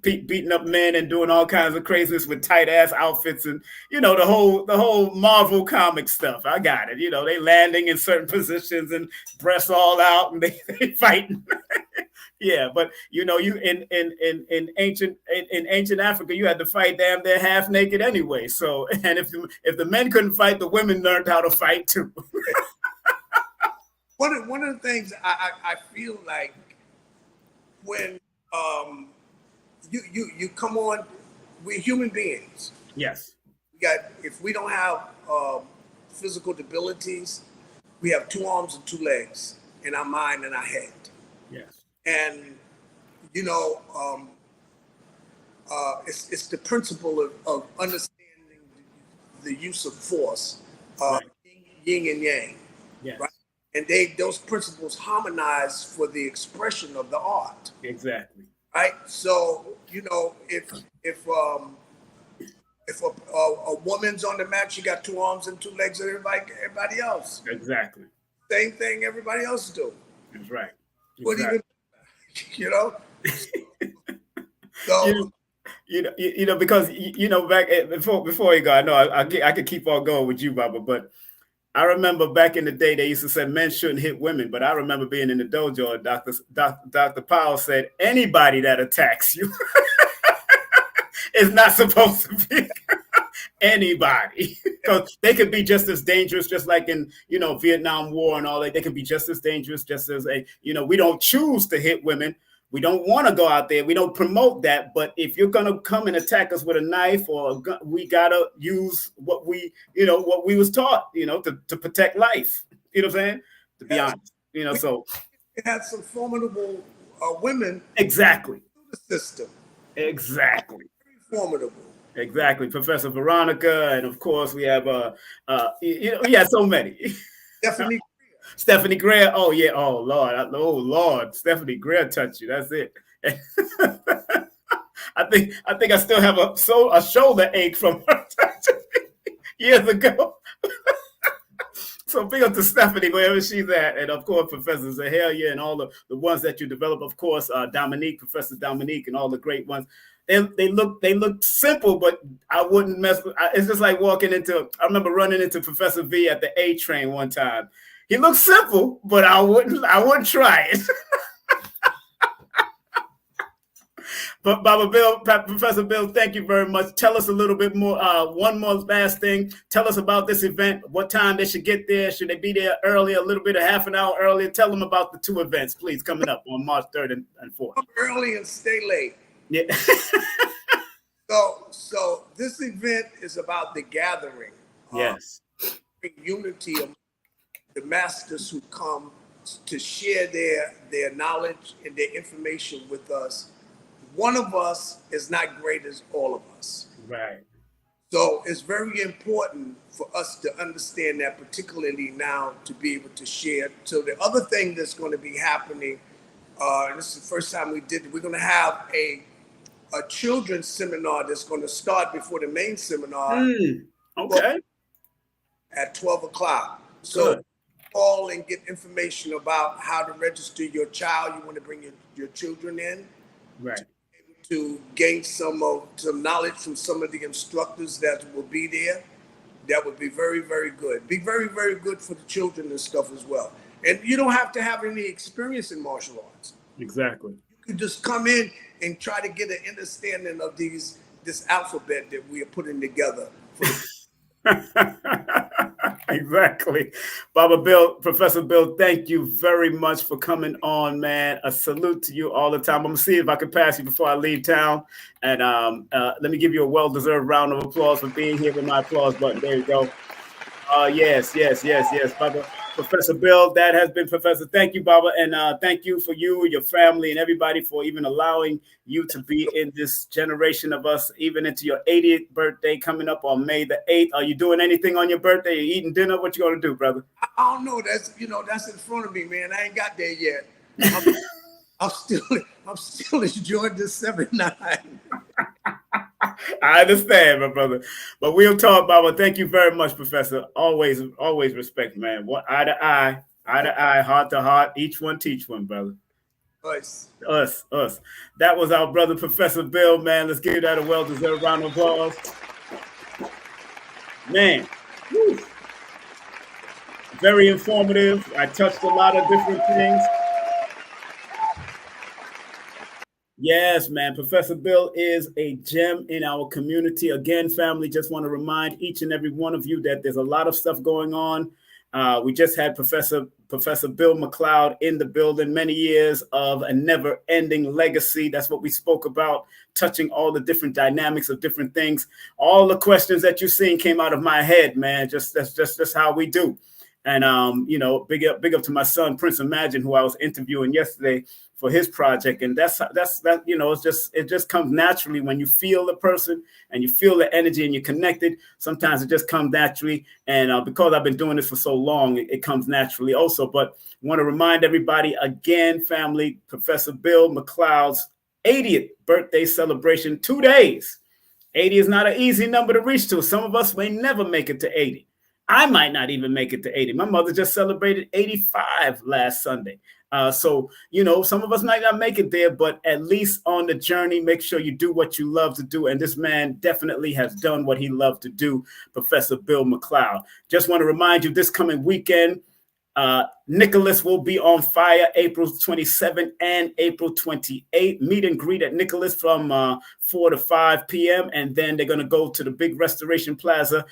men and doing all kinds of craziness with tight ass outfits and the whole Marvel comic stuff. I got it. They landing in certain positions and breasts all out and they fighting. Yeah, but you in ancient Africa, you had to fight damn near half naked anyway. So, and if the men couldn't fight, the women learned how to fight too. One of the things I feel like when you come on, we're human beings. Yes. If we don't have physical abilities, we have 2 arms and 2 legs in our mind and our head. Yes. And it's the principle of understanding the use of force, right. yin and yang. Yes. Right? And those principles harmonize for the expression of the art. Exactly. Right. So if a woman's on the mat, she got 2 arms and 2 legs, and everybody else. Exactly. Same thing everybody else do. That's right. Exactly. What even So because back before you go, I know I could keep on going with you, Baba, but I remember back in the day they used to say men shouldn't hit women, but I remember being in the dojo and Dr. Powell said anybody that attacks you is not supposed to be anybody, because they could be just as dangerous, just like in Vietnam War and all that. They could be just as dangerous, just as we don't choose to hit women. We don't want to go out there. We don't promote that. But if you're going to come and attack us with a knife or a gun, we got to use what we was taught, to protect life. You know what I'm saying? To be honest, so. It had some formidable women. Exactly. In the system. Exactly. Very formidable. Exactly. Professor Veronica. And of course we have, we had so many. Stephanie Greer. Oh yeah. Oh Lord. Stephanie Greer touched you. That's it. I think I still have a shoulder ache from her years ago. So big up to Stephanie wherever she's at, and of course Professor Zaharia and all the ones that you develop. Of course, Professor Dominique, and all the great ones. They look simple, but I wouldn't mess with. It's just like walking into. I remember running into Professor V at the A train one time. He looks simple, but I wouldn't try it. But Professor Bill, thank you very much. Tell us a little bit more. One more last thing. Tell us about this event. What time they should get there? Should they be there early, a little bit, a half an hour earlier? Tell them about the 2 events, please, coming up on March 3rd and 4th. Come early and stay late. Yeah. So this event is about the gathering. Yes. Unity of the masters who come to share their knowledge and their information with us. One of us is not great as all of us. Right. So it's very important for us to understand that, particularly now, to be able to share. So the other thing that's going to be happening, this is the first time we did it, we're going to have a children's seminar that's going to start before the main seminar. Okay. At 12 o'clock. So call and get information about how to register your child. You want to bring your children in. Right. To gain some knowledge from some of the instructors that will be there. That would be very, very good. Be very, very good for the children and stuff as well. And you don't have to have any experience in martial arts. Exactly. You can just come in and try to get an understanding of this alphabet that we are putting together for Exactly. Professor Bill, thank you very much for coming on, man. A salute to you all the time. I'm going to see if I can pass you before I leave town. And let me give you a well-deserved round of applause for being here with my applause button. There you go. Yes, Baba. Professor Bill, that has been Professor. Thank you, Baba. And thank you for you, your family, and everybody for even allowing you to be in this generation of us, even into your 80th birthday coming up on May the 8th. Are you doing anything on your birthday? Are you eating dinner? What you going to do, brother? I don't know. That's in front of me, man. I ain't got there yet. I'm still enjoying this 7-9. I understand, my brother. But we'll talk, Baba. Thank you very much, Professor. Always respect, man. Eye to eye, Eye to eye, heart to heart. Each one teach one, brother. Us. That was our brother, Professor Bill, man. Let's give that a well-deserved round of applause. Man, whew. Very informative. I touched a lot of different things. Yes, man. Professor Bill is a gem in our community. Again, family, just want to remind each and every one of you that there's a lot of stuff going on. We just had Professor Bill McCloud in the building, many years of a never-ending legacy. That's what we spoke about, touching all the different dynamics of different things. All the questions that you've seen came out of my head, man. That's just how we do. And big up to my son, Prince Imagine, who I was interviewing yesterday for his project. And that's it just comes naturally when you feel the person and you feel the energy and you're connected. Sometimes it just comes naturally. And because I've been doing this for so long, it comes naturally also. But I want to remind everybody again, family, Professor Bill McCloud's 80th birthday celebration, 2 days. 80 is not an easy number to reach to. Some of us may never make it to 80. I might not even make it to 80. My mother just celebrated 85 last Sunday. So, some of us might not make it there, but at least on the journey, make sure you do what you love to do. And this man definitely has done what he loved to do, Professor Bill McCloud. Just want to remind you this coming weekend, Nicholas will be on fire April 27th and April 28th. Meet and greet at Nicholas from 4 to 5 p.m. And then they're going to go to the big Restoration Plaza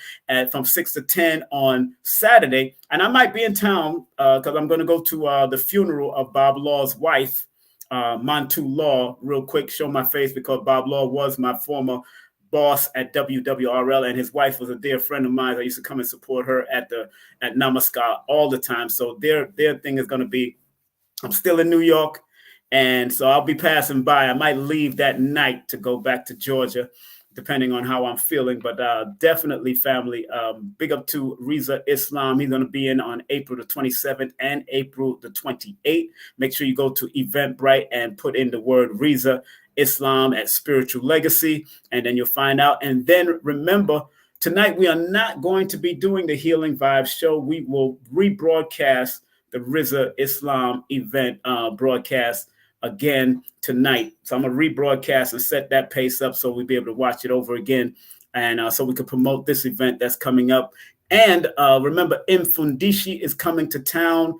from 6 to 10 on Saturday. And I might be in town because I'm going to go to the funeral of Bob Law's wife, Montu Law, real quick, show my face because Bob Law was my former boss at WWRL, and his wife was a dear friend of mine. I used to come and support her at Namaskar all the time. So their thing is going to be, I'm still in New York, and so I'll be passing by. I might leave that night to go back to Georgia, depending on how I'm feeling. But definitely, family, big up to Reza Islam. He's going to be in on April the 27th and April the 28th. Make sure you go to Eventbrite and put in the word Reza Islam at Spiritual Legacy, and then you'll find out. And then remember, tonight we are not going to be doing the Healing Vibes show. We will rebroadcast the Reza Islam event broadcast again tonight. So I'm going to rebroadcast and set that pace up so we'll be able to watch it over again, and so we can promote this event that's coming up. And remember, Mfundishi is coming to town.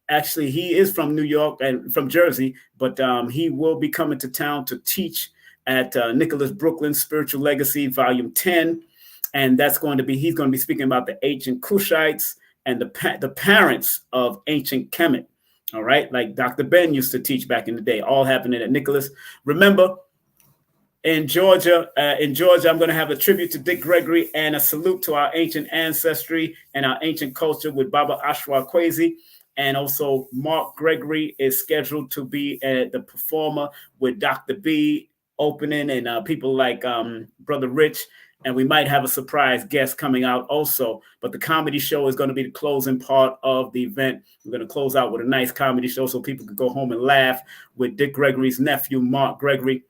Actually, he is from New York and from Jersey, but he will be coming to town to teach at Nicholas Brooklyn Spiritual Legacy Volume 10. And he's going to be speaking about the ancient Kushites and the parents of ancient Kemet. All right. Like Dr. Ben used to teach back in the day, all happening at Nicholas. Remember, in Georgia, I'm going to have a tribute to Dick Gregory and a salute to our ancient ancestry and our ancient culture with Baba Ashwa Kwesi. And also Mark Gregory is scheduled to be the performer with Dr. B opening and people like Brother Rich. And we might have a surprise guest coming out also. But the comedy show is going to be the closing part of the event. We're going to close out with a nice comedy show so people can go home and laugh with Dick Gregory's nephew, Mark Gregory.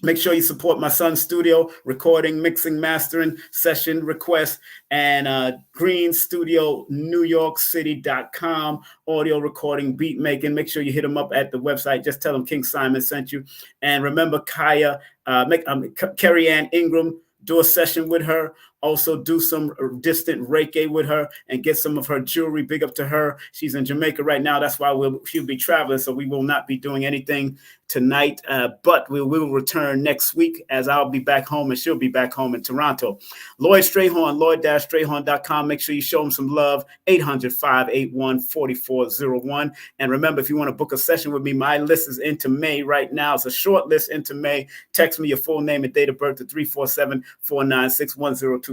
Make sure you support my son's studio, recording, mixing, mastering, session requests, and Green Studio, NewYorkCity.com, audio recording, beat making. Make sure you hit him up at the website. Just tell him King Simon sent you. And remember, Carrie Ann Ingram, do a session with her. Also do some distant Reiki with her and get some of her jewelry. Big up to her. She's in Jamaica right now. That's why she'll be traveling. So we will not be doing anything tonight, but we will return next week as I'll be back home and she'll be back home in Toronto. Lloyd Strayhorn, Lloyd-Strayhorn.com. Make sure you show him some love. 800-581-4401. And remember, if you want to book a session with me, my list is into May right now. It's a short list into May. Text me your full name and date of birth to 347-496-1022.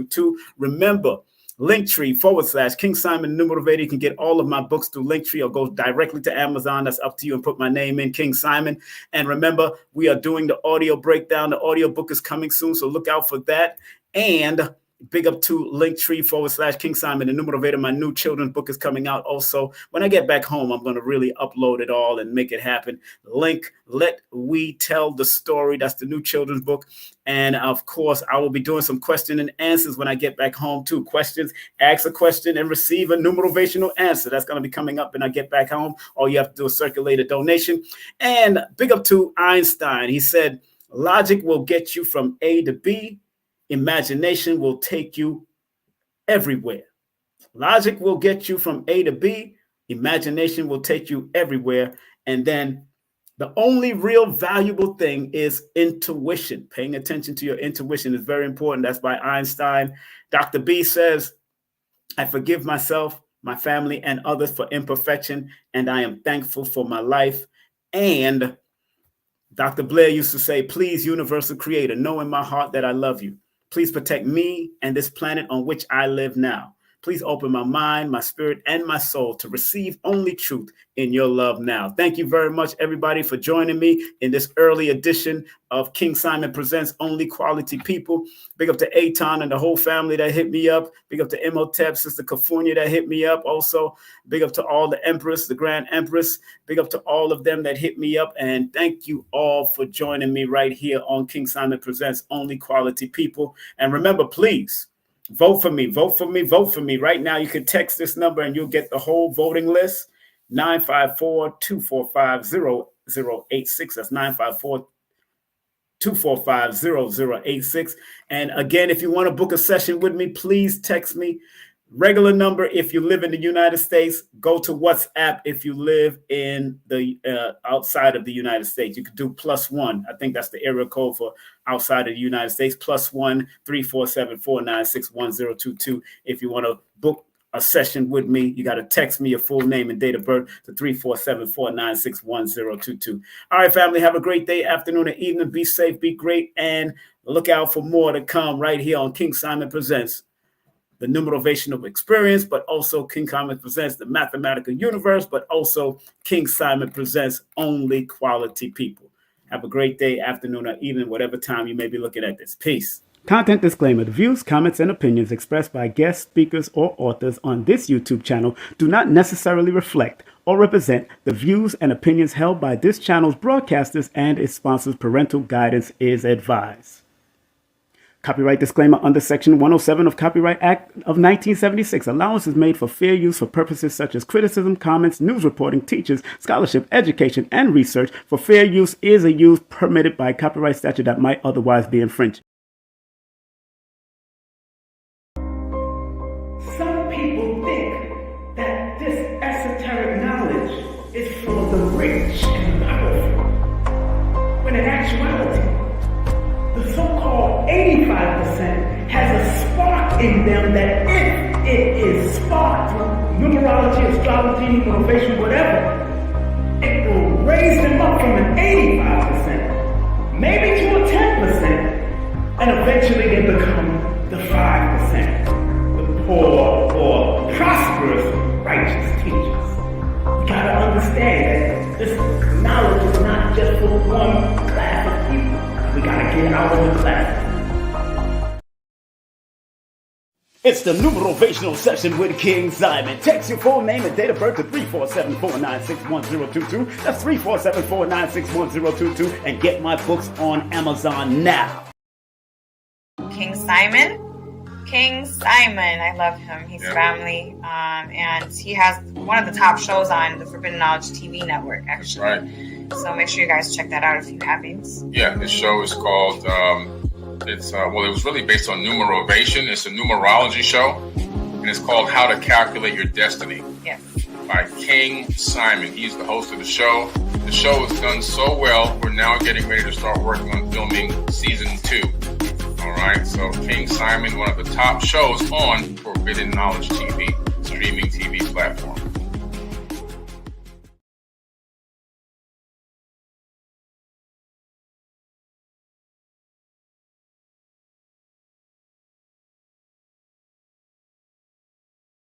Remember, Linktree / King Simon Numotivator. You can get all of my books through Linktree or go directly to Amazon. That's up to you, and put my name in, King Simon. And remember, we are doing the audio breakdown. The audio book is coming soon, so look out for that. And big up to Linktree/King Simon, the Numerator. My new children's book is coming out also. When I get back home, I'm going to really upload it all and make it happen. Link, Let We Tell the Story. That's the new children's book. And of course, I will be doing some question and answers when I get back home too. Questions, ask a question and receive a numerational answer. That's going to be coming up when I get back home. All you have to do is circulate a donation. And big up to Einstein. He said, logic will get you from A to B. Imagination will take you everywhere. Logic will get you from A to B. Imagination will take you everywhere. And then the only real valuable thing is intuition. Paying attention to your intuition is very important. That's by Einstein. Dr. B says, I forgive myself, my family, and others for imperfection, and I am thankful for my life. And Dr. Blair used to say, please, universal creator, know in my heart that I love you. Please protect me and this planet on which I live now. Please open my mind, my spirit, and my soul to receive only truth in your love now. Thank you very much, everybody, for joining me in this early edition of King Simon Presents Only Quality People. Big up to Aton and the whole family that hit me up. Big up to Imhotep, Sister Kafunya that hit me up also. Big up to all the Empress, the Grand Empress. Big up to all of them that hit me up. And thank you all for joining me right here on King Simon Presents Only Quality People. And remember, please, vote for me, vote for me, vote for me. Right now, you can text this number and you'll get the whole voting list. 954-245-0086. That's 954-245-0086. And again, if you want to book a session with me, please text me. Regular number if you live in the United States. Go to WhatsApp if you live in the outside of the United States. You could do +1. I think that's the area code for outside of the United States. +1 347-496-1022. If you want to book a session with me, you got to text me your full name and date of birth to 347-496-1022. All right, family, have a great day, afternoon, and evening. Be safe, be great, and look out for more to come right here on King Simon Presents the Numerational Experience, but also King Simon Presents the Mathematical Universe, but also King Simon Presents Only Quality People. Have a great day, afternoon, or evening, whatever time you may be looking at this. Peace. Content disclaimer. The views, comments, and opinions expressed by guest speakers or authors on this YouTube channel do not necessarily reflect or represent the views and opinions held by this channel's broadcasters and its sponsors. Parental guidance is advised. Copyright disclaimer under Section 107 of Copyright Act of 1976. Allowance is made for fair use for purposes such as criticism, comments, news reporting, teachers, scholarship, education, and research. For fair use is a use permitted by copyright statute that might otherwise be infringed. Some people think that this esoteric knowledge is for the rich and powerful, when in actuality, the so-called 85% has a spark in them that if it is sparked through numerology, astrology, motivation, whatever, it will raise them up from an 85%, maybe to a 10%, and eventually they become the 5%, the poor or prosperous righteous teachers. You gotta understand that this knowledge is not just for one class of people. We gotta get out of the class. It's the numerational session with King Simon. Text your full name and date of birth to 347-496-1022. That's 347-496-1022. And get my books on Amazon now. King Simon. King Simon, I love him. He's family, and he has one of the top shows on the Forbidden Knowledge TV network, actually. That's right. So make sure you guys check that out if you haven't. Yeah, this show is called, it was really based on Numerovation. It's a numerology show, and it's called How to Calculate Your Destiny. Yes. By King Simon. He's the host of the show. The show has done so well, we're now getting ready to start working on filming season 2. All right, so King Simon, one of the top shows on Forbidden Knowledge TV, streaming